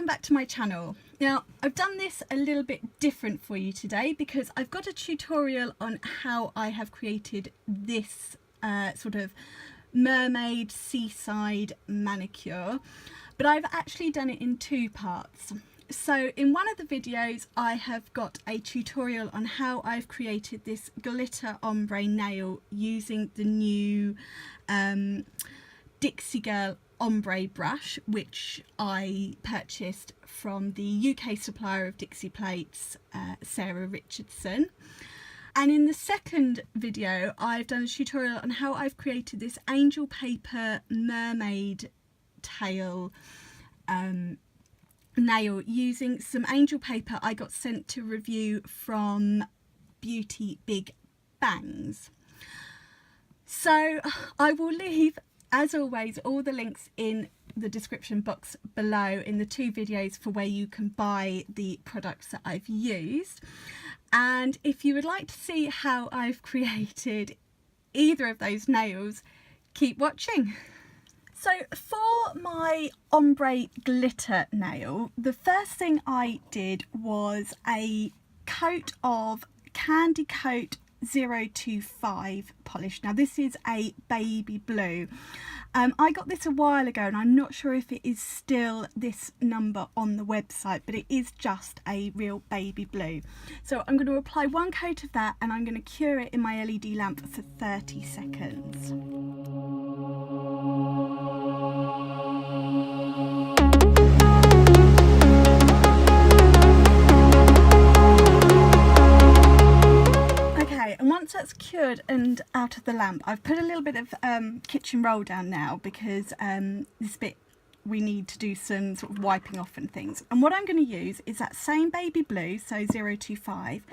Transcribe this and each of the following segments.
welcome back to my channel. Now I've done this a little bit different for you today because I've got a tutorial on how I have created this sort of mermaid seaside manicure, but I've actually done it in two parts. So in one of the videos I have got a tutorial on how I've created this glitter ombre nail using the new Dixie Ombre Brush, which I purchased from the UK supplier of Dixie Plates, Sarah Richardson. And in the second video I've done a tutorial on how I've created this angel paper mermaid tail nail using some angel paper I got sent to review from Beauty Big Bangs. So I will leave, as always, all the links in the description box below in the two videos for where you can buy the products that I've used. And if you would like to see how I've created either of those nails, keep watching. So for my ombre glitter nail, the first thing I did was a coat of Candy Coat 025 polish. Now this is a baby blue. I got this a while ago and I'm not sure if it is still this number on the website, but it is just a real baby blue. So I'm going to apply one coat of that and I'm going to cure it in my LED lamp for 30 seconds. And once that's cured and out of the lamp, I've put a little bit of kitchen roll down now because this bit we need to do some sort of wiping off and things. And what I'm going to use is that same baby blue, so 025,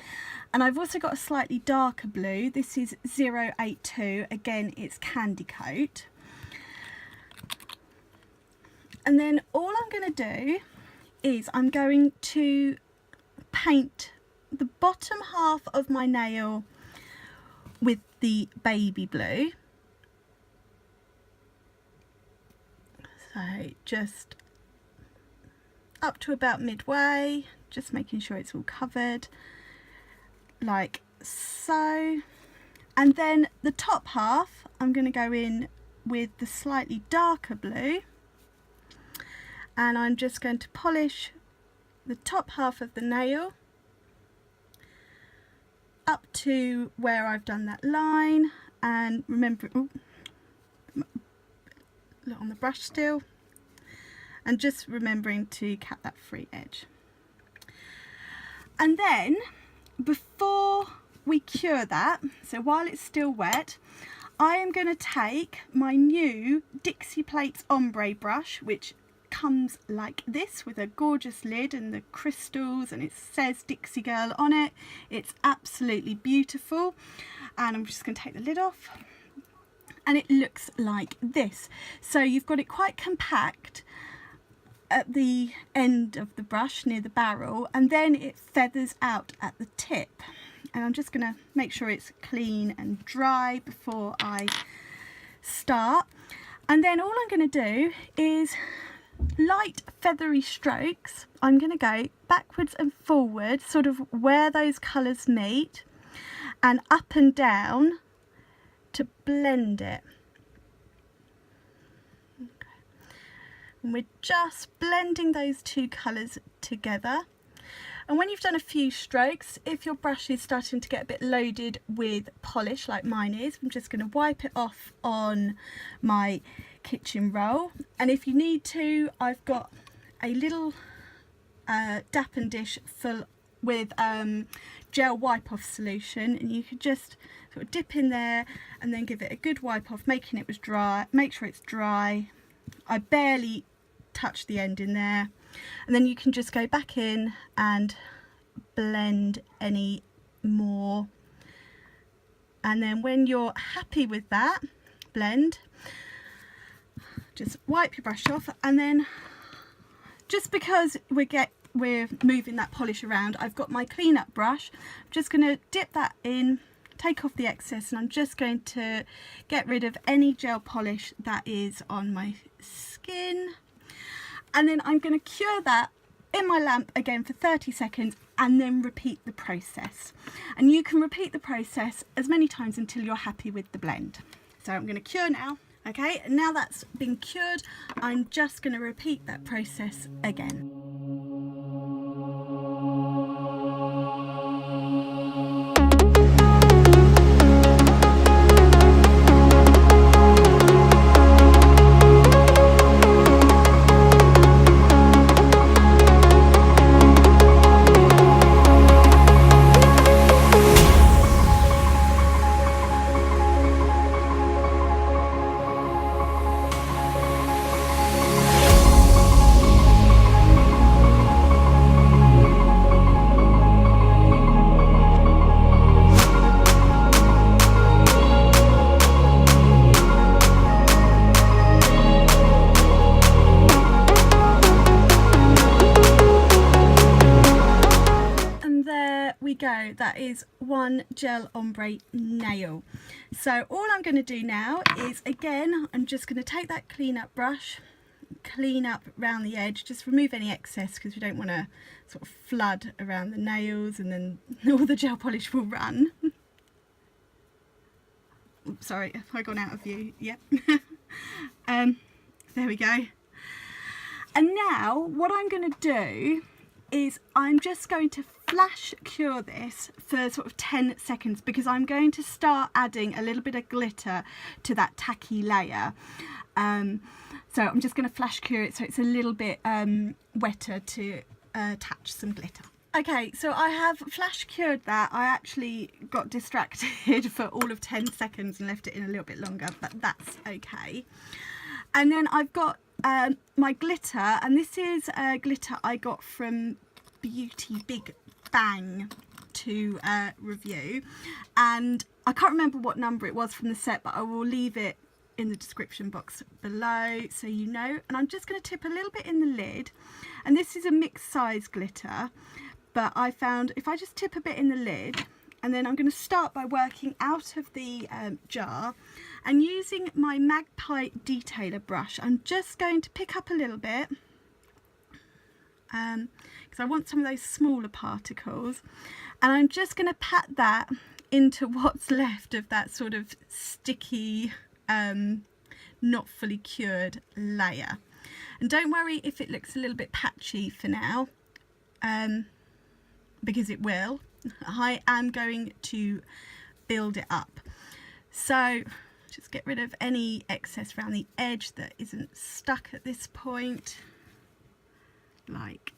and I've also got a slightly darker blue. This is 082, again it's Candy Coat. And then all I'm going to do is I'm going to paint the bottom half of my nail with the baby blue. So just up to about midway, just making sure it's all covered like so. And then the top half I'm going to go in with the slightly darker blue, and I'm just going to polish the top half of the nail up to where I've done that line, and remember, look on the brush still, and just remembering to cut that free edge. And then before we cure that, so while it's still wet, I am going to take my new Dixie Plate Ombre Brush, which comes like this with a gorgeous lid and the crystals, and it says Dixie Girl on it. It's absolutely beautiful, and I'm just going to take the lid off, and it looks like this. So you've got it quite compact at the end of the brush near the barrel, and then it feathers out at the tip. And I'm just going to make sure it's clean and dry before I start. And then all I'm going to do is light feathery strokes. I'm going to go backwards and forward, sort of where those colours meet, and up and down to blend it. Okay. And we're just blending those two colours together. And when you've done a few strokes, if your brush is starting to get a bit loaded with polish like mine is, I'm just going to wipe it off on my kitchen roll. And if you need to, I've got a little dap and dish full with gel wipe off solution, and you could just sort of dip in there and then give it a good wipe off, making it was dry. Make sure it's dry. I barely touch the end in there, and then you can just go back in and blend any more. And then when you're happy with that blend, just wipe your brush off. And then just because we're moving that polish around, I've got my cleanup brush. I'm just going to dip that in, take off the excess, and I'm just going to get rid of any gel polish that is on my skin. And then I'm going to cure that in my lamp again for 30 seconds and then repeat the process. And you can repeat the process as many times until you're happy with the blend. So I'm going to cure now. Okay, now that's been cured, I'm just going to repeat that process again. Go, that is one gel ombre nail. So all I'm going to do now is, again, I'm just going to take that clean up brush, clean up around the edge, just remove any excess because we don't want to sort of flood around the nails and then all the gel polish will run. Oops, sorry, have I gone out of view? Yep. There we go. And now what I'm going to do is I'm just going to flash cure this for sort of 10 seconds because I'm going to start adding a little bit of glitter to that tacky layer. So I'm just going to flash cure it so it's a little bit wetter to attach some glitter. Okay, so I have flash cured that. I actually got distracted for all of 10 seconds and left it in a little bit longer, but that's okay. And then I've got my glitter, and this is glitter I got from Beauty Big Bang to review, and I can't remember what number it was from the set, but I will leave it in the description box below so you know. And I'm just going to tip a little bit in the lid, and this is a mixed size glitter, but I found if I just tip a bit in the lid, and then I'm going to start by working out of the jar and using my Magpie Detailer brush. I'm just going to pick up a little bit because I want some of those smaller particles, and I'm just going to pat that into what's left of that sort of sticky, not fully cured layer. And don't worry if it looks a little bit patchy for now, because it will. I am going to build it up. So just get rid of any excess around the edge that isn't stuck at this point, like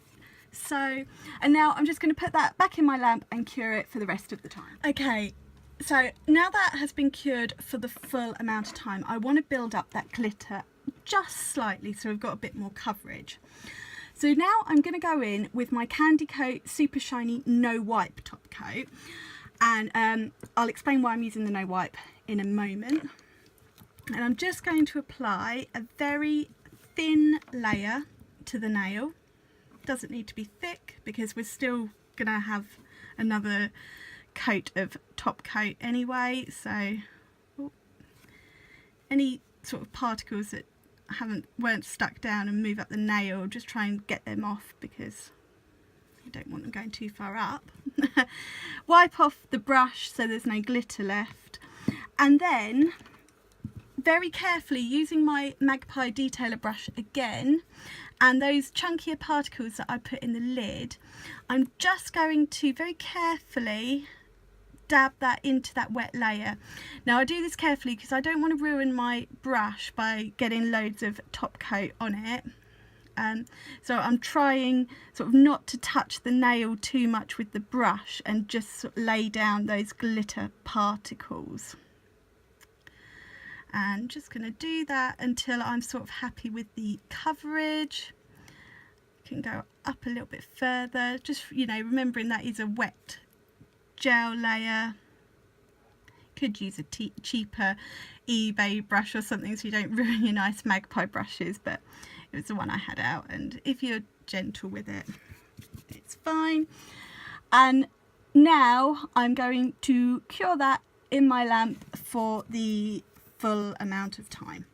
so. And now I'm just going to put that back in my lamp and cure it for the rest of the time. Okay, so now that has been cured for the full amount of time, I want to build up that glitter just slightly so we've got a bit more coverage. So now I'm going to go in with my Candy Coat Super Shiny No Wipe top coat, and I'll explain why I'm using the no wipe in a moment. And I'm just going to apply a very thin layer to the nail. Doesn't need to be thick because we're still going to have another coat of top coat anyway, so any sort of particles that weren't stuck down and move up the nail, just try and get them off because you don't want them going too far up. Wipe off the brush so there's no glitter left, and then very carefully, using my Magpie Detailer brush again and those chunkier particles that I put in the lid, I'm just going to very carefully dab that into that wet layer. Now I do this carefully because I don't want to ruin my brush by getting loads of top coat on it, so I'm trying sort of not to touch the nail too much with the brush and just sort of lay down those glitter particles. And just going to do that until I'm sort of happy with the coverage. Can go up a little bit further, just, you know, remembering that is a wet gel layer. Could use a cheaper eBay brush or something so you don't ruin your nice Magpie brushes, but it was the one I had out, and if you're gentle with it, it's fine. And now I'm going to cure that in my lamp for the full amount of time.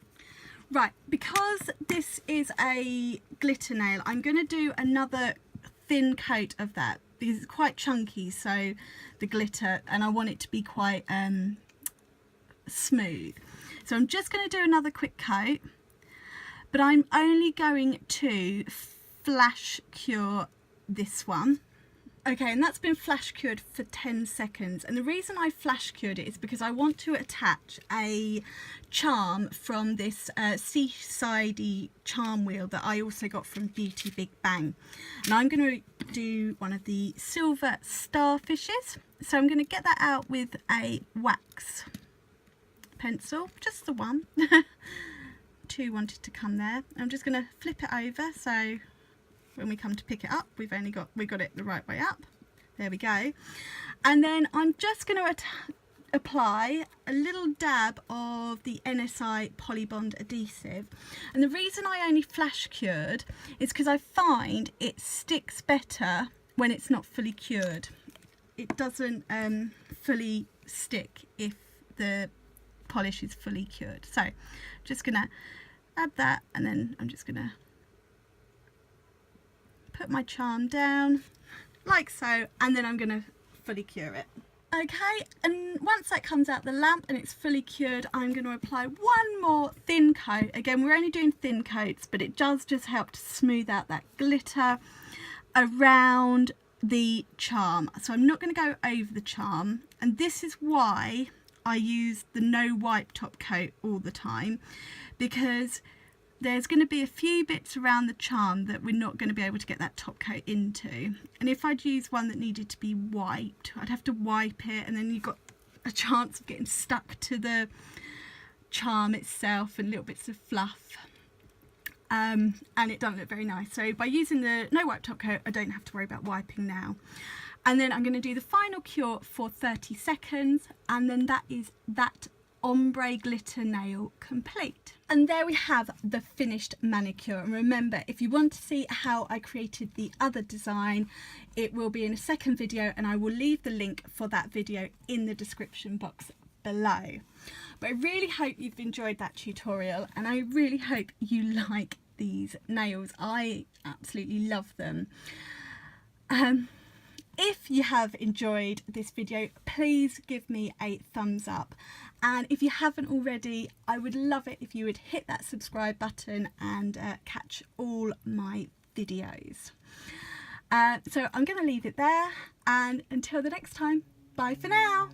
Right, because this is a glitter nail, I'm going to do another thin coat of that because it's quite chunky, so the glitter, and I want it to be quite smooth. So I'm just going to do another quick coat, but I'm only going to flash cure this one. Okay, and that's been flash cured for 10 seconds, and the reason I flash cured it is because I want to attach a charm from this seasidey charm wheel that I also got from Beauty Big Bang. And I'm going to do one of the silver starfishes, so I'm going to get that out with a wax pencil, just the one. Two wanted to come there. I'm just going to flip it over, so when we come to pick it up, we got it the right way up. There we go. And then I'm just going to apply a little dab of the NSI Polybond adhesive. And the reason I only flash cured is because I find it sticks better when it's not fully cured. It doesn't fully stick if the polish is fully cured. So just going to add that, and then I'm just going to put my charm down like so, and then I'm going to fully cure it. Okay, and once that comes out the lamp and it's fully cured, I'm going to apply one more thin coat. Again, we're only doing thin coats, but it does just help to smooth out that glitter around the charm. So I'm not going to go over the charm, and this is why I use the no wipe top coat all the time, because there's going to be a few bits around the charm that we're not going to be able to get that top coat into. And if I'd use one that needed to be wiped, I'd have to wipe it, and then you've got a chance of getting stuck to the charm itself and little bits of fluff. And it doesn't look very nice. So by using the no wipe top coat, I don't have to worry about wiping now. And then I'm going to do the final cure for 30 seconds, and then that is that ombre glitter nail complete. And there we have the finished manicure. And remember, if you want to see how I created the other design, it will be in a second video, and I will leave the link for that video in the description box below. But I really hope you've enjoyed that tutorial, and I really hope you like these nails. I absolutely love them. If you have enjoyed this video, please give me a thumbs up, and if you haven't already, I would love it if you would hit that subscribe button and catch all my videos. So I'm going to leave it there, and until the next time, bye for now.